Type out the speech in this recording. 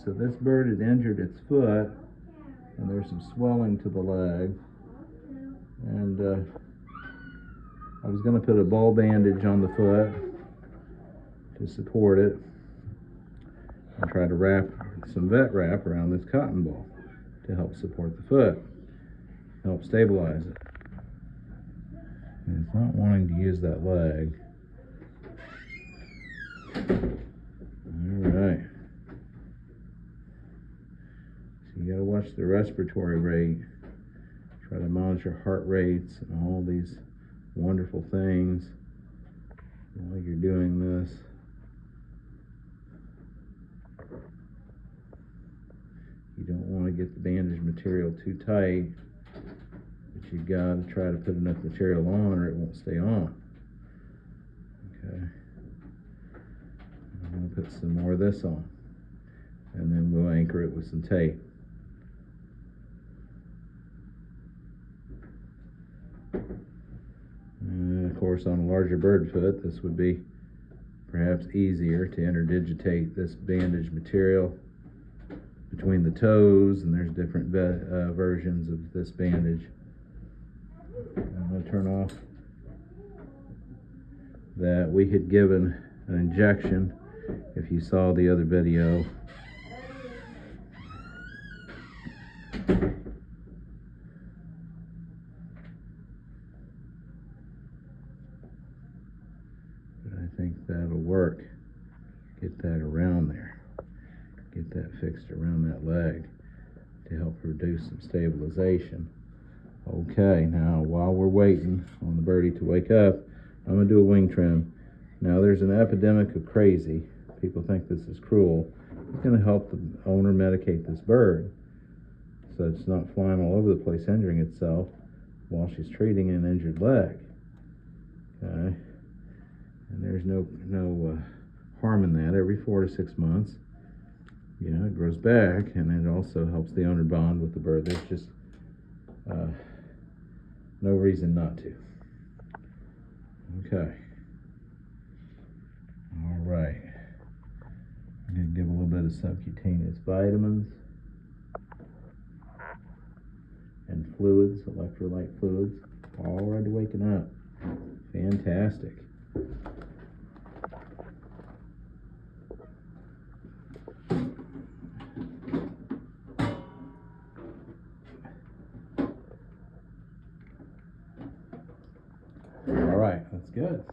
So this bird had injured its foot, and there's some swelling to the leg. And I was going to put a ball bandage on the foot to support it, and try to wrap some vet wrap around this cotton ball to help support the foot, help stabilize it. And it's not wanting to use that leg. Alright. So you gotta watch the respiratory rate. Try to monitor heart rates and all these wonderful things while you're doing this. You don't want to get the bandage material too tight, but you got to try to put enough material on or it won't stay on. Okay. I'm going to put some more of this on, and then we'll anchor it with some tape. And of course, on a larger bird foot, this would be perhaps easier to interdigitate this bandage material between the toes, and there's different versions of this bandage. I'm going to turn off that. We had given an injection, if you saw the other video. But I think that'll work. Get that around there. Get that fixed around that leg to help produce some stabilization. Okay, now while we're waiting on the birdie to wake up, I'm going to do a wing trim. Now there's an epidemic of crazy. People think this is cruel. It's going to help the owner medicate this bird so it's not flying all over the place injuring itself while she's treating an injured leg. Okay, and there's no harm in that. Every 4 to 6 months, it grows back, and it also helps the owner bond with the bird. There's just no reason not to. Okay. All right. I'm going to give a little bit of subcutaneous vitamins and fluids, electrolyte fluids, already waking up. Fantastic. All right, that's good.